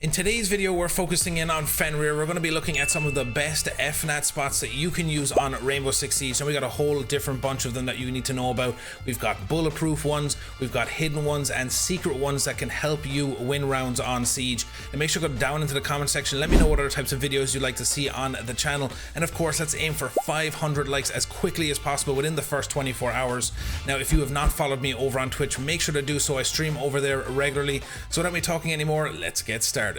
In today's video, we're focusing in on Fenrir. We're going to be looking at some of the best FNAT spots that you can use on Rainbow Six Siege. And we got a whole different bunch of them that you need to know about. We've got bulletproof ones, we've got hidden ones, and secret ones that can help you win rounds on Siege. And make sure to go down into the comment section. Let me know what other types of videos you'd like to see on the channel. And of course, let's aim for 500 likes as quickly as possible within the first 24 hours. Now, if you have not followed me over on Twitch, make sure to do so. I stream over there regularly. So without me talking anymore, let's get started.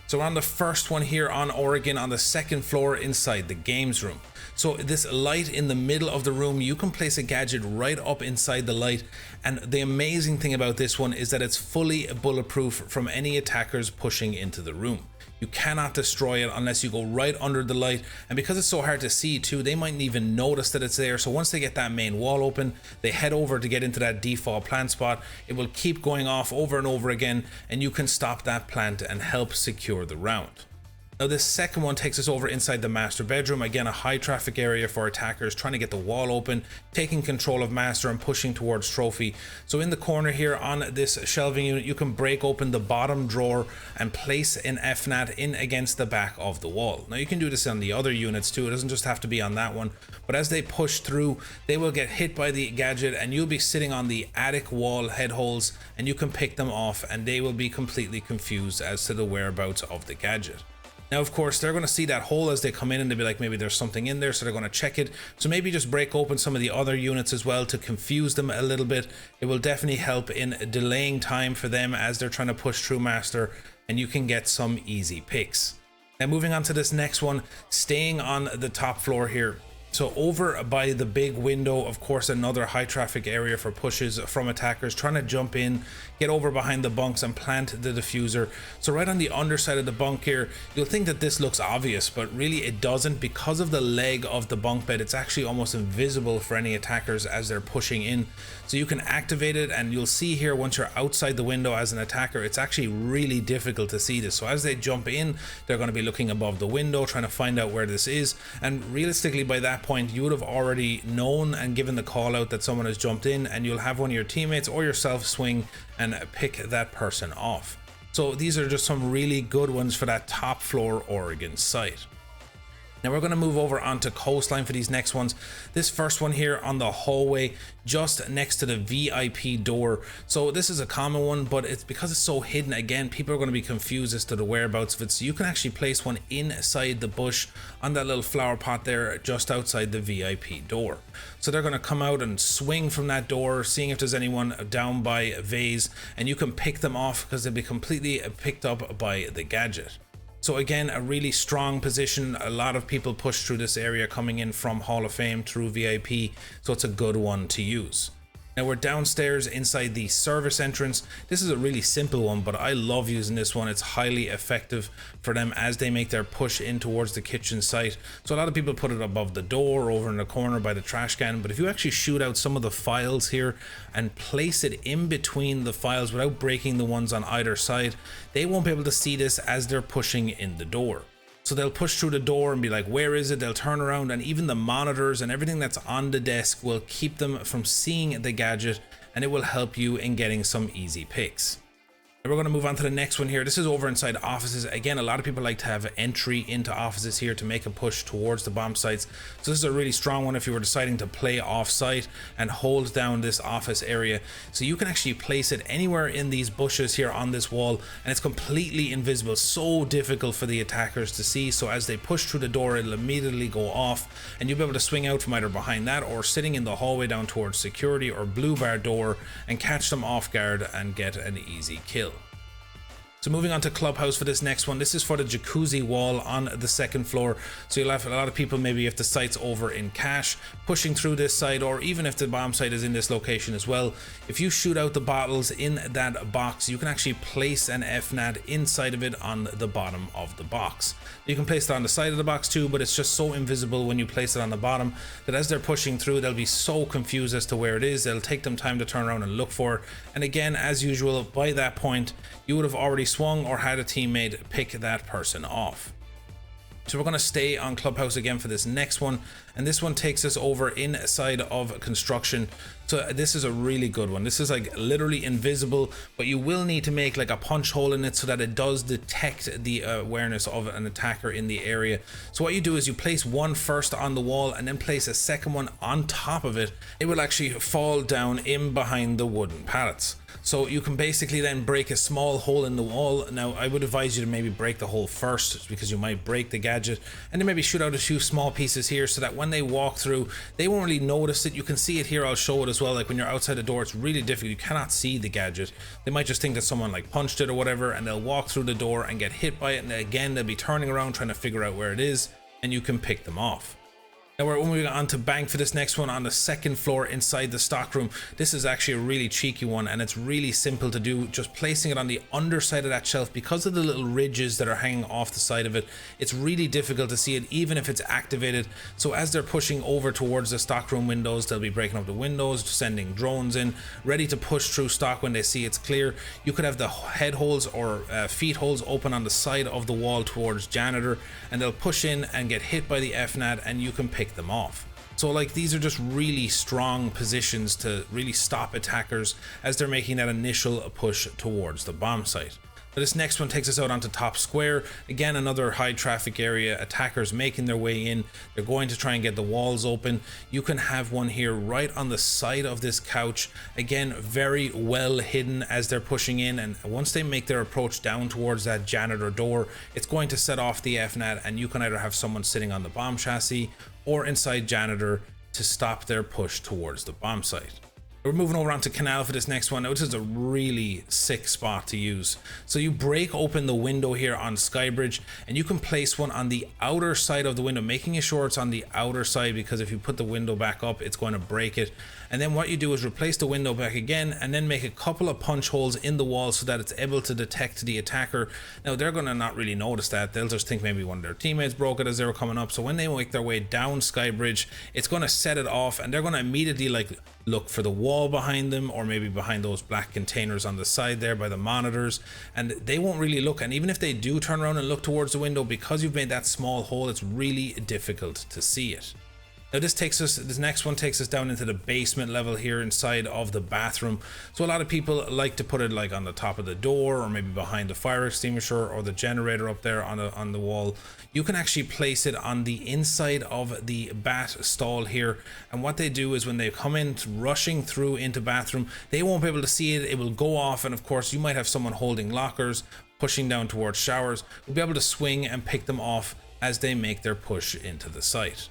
So we're on the first one here on Oregon on the second floor inside the games room. So this light in the middle of the room, you can place a gadget right up inside the light. And the amazing thing about this one is that it's fully bulletproof from any attackers pushing into the room. You cannot destroy it unless you go right under the light, and because it's so hard to see too, they mightn't even notice that it's there. So once they get that main wall open, they head over to get into that default plant spot. It will keep going off over and over again, and you can stop that plant and help secure the round. Now this second one takes us over inside the master bedroom. Again, a high traffic area for attackers trying to get the wall open, taking control of master and pushing towards trophy. So in the corner here on this shelving unit, you can break open the bottom drawer and place an FNAT in against the back of the wall. Now you can do this on the other units too. It doesn't just have to be on that one, but as they push through, they will get hit by the gadget and you'll be sitting on the attic wall head holes, and you can pick them off and they will be completely confused as to the whereabouts of the gadget. Now, of course, they're going to see that hole as they come in and they'll be like, maybe there's something in there, so they're going to check it. So maybe just break open some of the other units as well to confuse them a little bit. It will definitely help in delaying time for them as they're trying to push through master, and you can get some easy picks. Now, moving on to this next one, staying on the top floor here. So over by the big window, of course, another high traffic area for pushes from attackers trying to jump in, get over behind the bunks and plant the diffuser. So right on the underside of the bunk here, you'll think that this looks obvious, but really it doesn't. Because of the leg of the bunk bed, it's actually almost invisible for any attackers as they're pushing in. So you can activate it, and you'll see here once you're outside the window as an attacker, it's actually really difficult to see this. So as they jump in, they're going to be looking above the window, trying to find out where this is. And realistically, by that point, you would have already known and given the call out that someone has jumped in, and you'll have one of your teammates or yourself swing and pick that person off. So these are just some really good ones for that top floor Oregon site. Now we're going to move over onto Coastline for these next ones. This first one here on the hallway just next to the VIP door. So this is a common one, but it's because it's so hidden, again, people are going to be confused as to the whereabouts of it. So you can actually place one inside the bush on that little flower pot there just outside the VIP door. So they're going to come out and swing from that door, seeing if there's anyone down by a vase, and you can pick them off because they'll be completely picked up by the gadget. So again, a really strong position. A lot of people push through this area coming in from Hall of Fame through VIP, so it's a good one to use. Now we're downstairs inside the service entrance. This is a really simple one, but I love using this one. It's highly effective for them as they make their push in towards the kitchen site. So a lot of people put it above the door, over in the corner by the trash can, but if you actually shoot out some of the files here and place it in between the files without breaking the ones on either side, they won't be able to see this as they're pushing in the door. So they'll push through the door and be like, where is it? They'll turn around, and even the monitors and everything that's on the desk will keep them from seeing the gadget, and it will help you in getting some easy picks. We're going to move on to the next one here. This is over inside offices. Again, a lot of people like to have entry into offices here to make a push towards the bomb sites. So this is a really strong one if you were deciding to play off site and hold down this office area. So you can actually place it anywhere in these bushes here on this wall, and it's completely invisible. So difficult for the attackers to see. So as they push through the door, it'll immediately go off, and you'll be able to swing out from either behind that or sitting in the hallway down towards security or blue bar door and catch them off guard and get an easy kill. So moving on to Clubhouse for this next one. This is for the jacuzzi wall on the second floor. So you'll have a lot of people, maybe if the site's over in cash, pushing through this site, or even if the bomb site is in this location as well. If you shoot out the bottles in that box, you can actually place an FNAT inside of it on the bottom of the box. You can place it on the side of the box too, but it's just so invisible when you place it on the bottom that as they're pushing through, they'll be so confused as to where it is. They'll take them time to turn around and look for it. And again, as usual, by that point, you would have already swung or had a teammate pick that person off. So we're going to stay on Clubhouse again for this next one, and this one takes us over inside of construction. So this is a really good one. This is like literally invisible, but you will need to make like a punch hole in it so that it does detect the awareness of an attacker in the area. So what you do is you place one first on the wall and then place a second one on top of it. It will actually fall down in behind the wooden pallets. So you can basically then break a small hole in the wall. Now I would advise you to maybe break the hole first because you might break the gadget, and then maybe shoot out a few small pieces here so that when they walk through they won't really notice it. You can see it here, I'll show it as well. Like when you're outside the door, it's really difficult, you cannot see the gadget. They might just think that someone like punched it or whatever, and they'll walk through the door and get hit by it, and again they'll be turning around trying to figure out where it is, and you can pick them off. Now we're moving on to bank for this next one on the second floor inside the stockroom. This is actually a really cheeky one, and it's really simple to do. Just placing it on the underside of that shelf, because of the little ridges that are hanging off the side of it, it's really difficult to see it even if it's activated. So as they're pushing over towards the stockroom windows, they'll be breaking up the windows, sending drones in, ready to push through stock when they see it's clear. You could have the head holes or feet holes open on the side of the wall towards janitor, and they'll push in and get hit by the FNAT, and you can pick them off. So like these are just really strong positions to really stop attackers as they're making that initial push towards the bomb site. But this next one takes us out onto top square. Again, another high traffic area, attackers making their way in. They're going to try and get the walls open. You can have one here right on the side of this couch. Again, very well hidden as they're pushing in, and once they make their approach down towards that janitor door, it's going to set off the FNAT, and you can either have someone sitting on the bomb chassis or inside janitor to stop their push towards the bomb site. We're moving over onto Kanal for this next one. Now, this is a really sick spot to use. So you break open the window here on Skybridge, and you can place one on the outer side of the window, making sure it's on the outer side, because if you put the window back up, it's going to break it. And then what you do is replace the window back again, and then make a couple of punch holes in the wall so that it's able to detect the attacker. Now, they're going to not really notice that. They'll just think maybe one of their teammates broke it as they were coming up. So when they make their way down Skybridge, it's going to set it off, and they're going to immediately like look for the wall behind them, or maybe behind those black containers on the side there by the monitors, and they won't really look. And even if they do turn around and look towards the window, because you've made that small hole, it's really difficult to see it. Now this next one takes us down into the basement level here inside of the bathroom. So a lot of people like to put it like on the top of the door, or maybe behind the fire extinguisher or the generator up there on the wall. You can actually place it on the inside of the bath stall here, and what they do is when they come in rushing through into bathroom, they won't be able to see it. It will go off, and of course you might have someone holding lockers pushing down towards showers. We'll be able to swing and pick them off as they make their push into the site.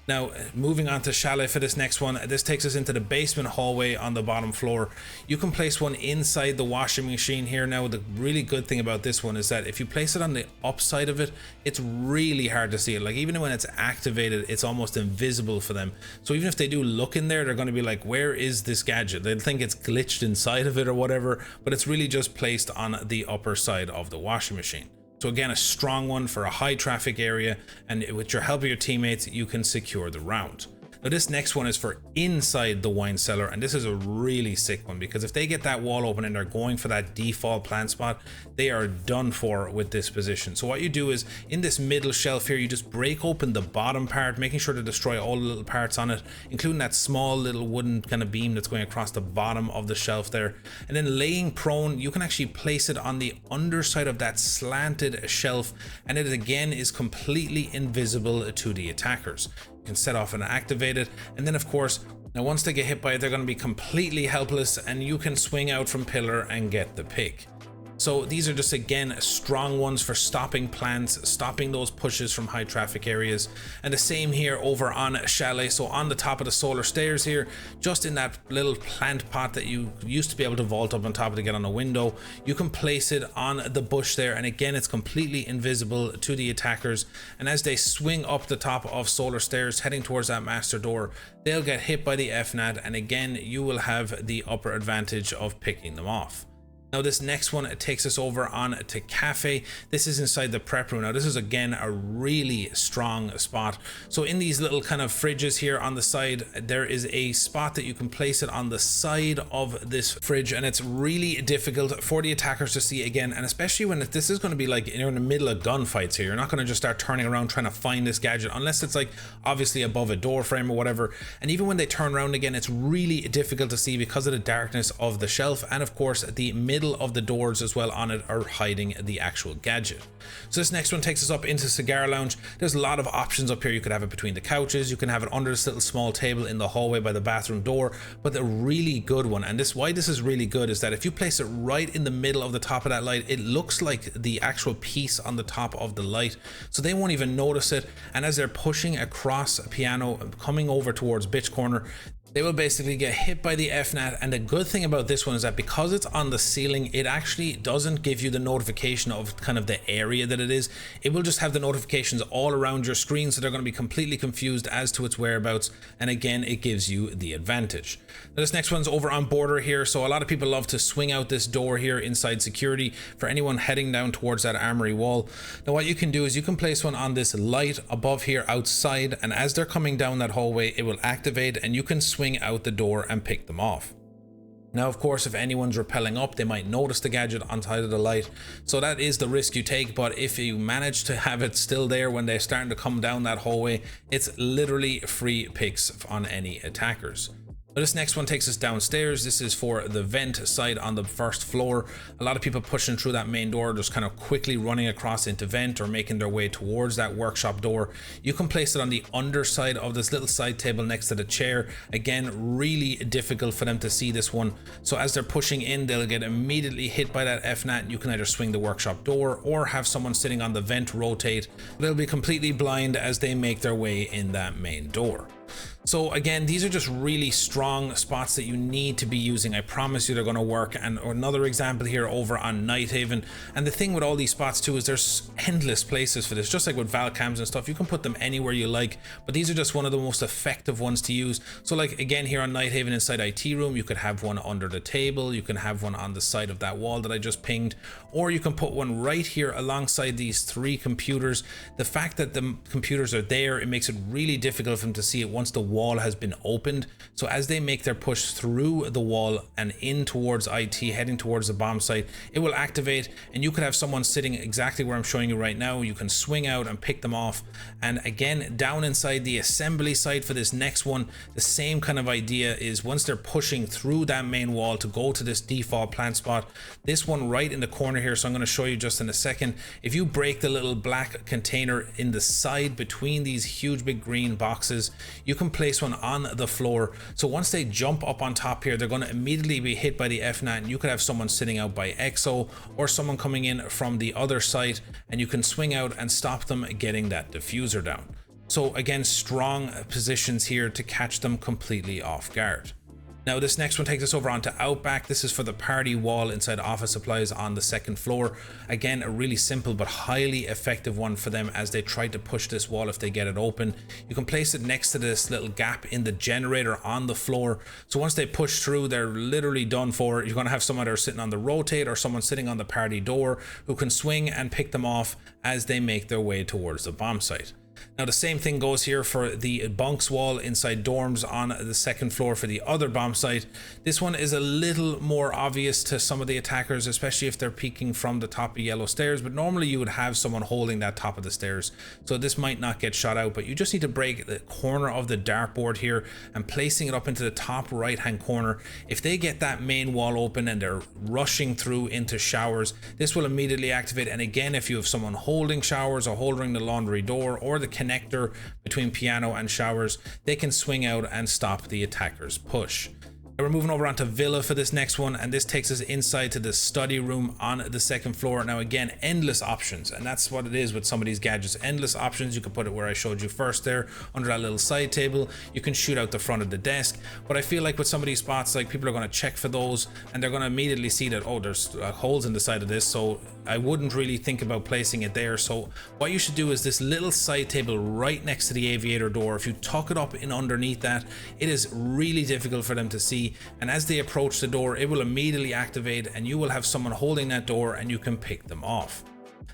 Now, moving on to Chalet for this next one, this takes us into the basement hallway on the bottom floor. You can place one inside the washing machine here. Now, the really good thing about this one is that if you place it on the upside of it, it's really hard to see it. Like even when it's activated, it's almost invisible for them. So even if they do look in there, they're going to be like, where is this gadget? They'll think it's glitched inside of it or whatever, but it's really just placed on the upper side of the washing machine. So again, a strong one for a high traffic area, and with your help of your teammates, you can secure the round. Now this next one is for inside the wine cellar, and this is a really sick one, because if they get that wall open and they're going for that default plant spot, they are done for with this position. So what you do is in this middle shelf here, you just break open the bottom part, making sure to destroy all the little parts on it, including that small little wooden kind of beam that's going across the bottom of the shelf there. And then laying prone, you can actually place it on the underside of that slanted shelf, and it again is completely invisible to the attackers. You can set off and activate it, and then of course, now once they get hit by it, they're going to be completely helpless, and you can swing out from pillar and get the pick. So these are just again strong ones for stopping plants, stopping those pushes from high traffic areas. And the same here over on Chalet. So on the top of the solar stairs here, just in that little plant pot that you used to be able to vault up on top of to get on a window, you can place it on the bush there, and again it's completely invisible to the attackers. And as they swing up the top of solar stairs heading towards that master door, they'll get hit by the FNAT, and again you will have the upper advantage of picking them off. Now this next one, it takes us over on to Kafe. This is inside the prep room. Now this is again a really strong spot. So in these little kind of fridges here on the side, there is a spot that you can place it on the side of this fridge, and it's really difficult for the attackers to see again, and especially when this is going to be like you're in the middle of gunfights here. You're not going to just start turning around trying to find this gadget unless it's like obviously above a door frame or whatever. And even when they turn around again, it's really difficult to see because of the darkness of the shelf, and of course the middle of the doors as well on it are hiding the actual gadget. So this next one takes us up into cigar lounge. There's a lot of options up here. You could have it between the couches, you can have it under this little small table in the hallway by the bathroom door. But the really good one, and why this is really good, is that if you place it right in the middle of the top of that light, it looks like the actual piece on the top of the light, so they won't even notice it. And as they're pushing across a piano coming over towards Bitch Corner, they will basically get hit by the FNAT. And the good thing about this one is that because it's on the ceiling, it actually doesn't give you the notification of kind of the area that it is. It will just have the notifications all around your screen, so they're going to be completely confused as to its whereabouts, and again it gives you the advantage. Now this next one's over on border here, so a lot of people love to swing out this door here inside security for anyone heading down towards that armory wall. Now what you can do is you can place one on this light above here outside, and as they're coming down that hallway, it will activate and you can swing out the door and pick them off. Now, of course, if anyone's rappelling up, they might notice the gadget on side of the light. So that is the risk you take. But if you manage to have it still there when they're starting to come down that hallway, it's literally free picks on any attackers. But this next one takes us downstairs. This is for the vent side on the first floor. A lot of people pushing through that main door, just kind of quickly running across into vent or making their way towards that workshop door. You can place it on the underside of this little side table next to the chair. Again, really difficult for them to see this one. So as they're pushing in, they'll get immediately hit by that FNAT. You can either swing the workshop door or have someone sitting on the vent rotate. They'll be completely blind as they make their way in that main door. So again, these are just really strong spots that you need to be using. I promise you they're going to work. And another example here over on Nighthaven. And the thing with all these spots too is there's endless places for this, just like with Valcams and stuff. You can put them anywhere you like, but these are just one of the most effective ones to use. So like again here on Nighthaven inside IT Room, you could have one under the table, you can have one on the side of that wall that I just pinged, or you can put one right here alongside these three computers. The fact that the computers are there, it makes it really difficult for them to see it once the wall has been opened. So as they make their push through the wall and in towards IT, heading towards the bomb site, it will activate, and you could have someone sitting exactly where I'm showing you right now. You can swing out and pick them off. And again, down inside the assembly site for this next one, the same kind of idea is once they're pushing through that main wall to go to this default plant spot, this one right in the corner here, so I'm going to show you just in a second. If you break the little black container in the side between these huge big green boxes, you can place one on the floor. So once they jump up on top here, they're going to immediately be hit by the FNAT, and you could have someone sitting out by EXO or someone coming in from the other side, and you can swing out and stop them getting that diffuser down. So again, strong positions here to catch them completely off guard. Now this next one takes us over onto Outback. This is for the party wall inside office supplies on the second floor. Again, a really simple but highly effective one for them as they try to push this wall if they get it open. You can place it next to this little gap in the generator on the floor. So once they push through, they're literally done for. You're going to have someone either sitting on the rotate or someone sitting on the party door who can swing and pick them off as they make their way towards the bomb site. Now the same thing goes here for the bunks wall inside dorms on the second floor for the other bomb site. This one is a little more obvious to some of the attackers, especially if they're peeking from the top of yellow stairs, but normally you would have someone holding that top of the stairs, so this might not get shot out. But you just need to break the corner of the dartboard here and placing it up into the top right hand corner. If they get that main wall open and they're rushing through into showers, this will immediately activate. And again, if you have someone holding showers or holding the laundry door or the connector between piano and showers, they can swing out and stop the attacker's push. Now we're moving over onto Villa for this next one, and this takes us inside to the study room on the second floor. Now again, endless options, and that's what it is with some of these gadgets. Endless options. You can put it where I showed you first there, under that little side table. You can shoot out the front of the desk, but I feel like with some of these spots, like people are going to check for those, and they're going to immediately see that, oh, there's holes in the side of this, so I wouldn't really think about placing it there. So what you should do is this little side table right next to the aviator door. If you tuck it up in underneath that, it is really difficult for them to see. see, and as they approach the door, it will immediately activate and you will have someone holding that door and you can pick them off.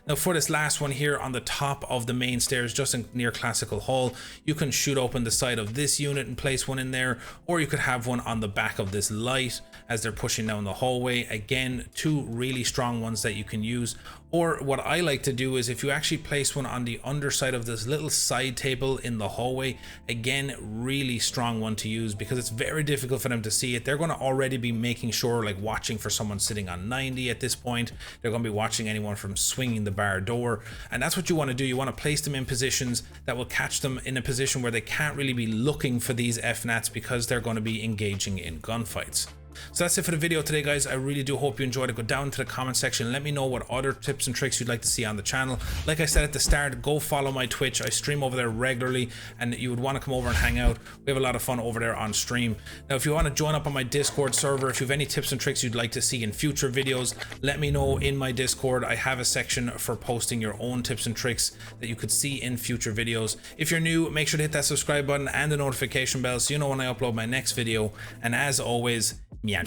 Now for this last one here on the top of the main stairs, just near Classical Hall, you can shoot open the side of this unit and place one in there, or you could have one on the back of this light as they're pushing down the hallway. Again, two really strong ones that you can use. Or what I like to do is if you actually place one on the underside of this little side table in the hallway, again, really strong one to use because it's very difficult for them to see it. They're going to already be making sure, like watching for someone sitting on 90 at this point. They're going to be watching anyone from swinging the bar door. And that's what you want to do. You want to place them in positions that will catch them in a position where they can't really be looking for these FNATs because they're going to be engaging in gunfights. So that's it for the video today, guys. I really do hope you enjoyed it. Go down to the comment section and let me know what other tips and tricks you'd like to see on the channel. Like I said at the start, go follow my Twitch. I stream over there regularly and you would want to come over and hang out. We have a lot of fun over there on stream. Now, if you want to join up on my Discord server, if you have any tips and tricks you'd like to see in future videos, let me know in my Discord. I have a section for posting your own tips and tricks that you could see in future videos. If you're new, make sure to hit that subscribe button and the notification bell so you know when I upload my next video. And as always, Miam.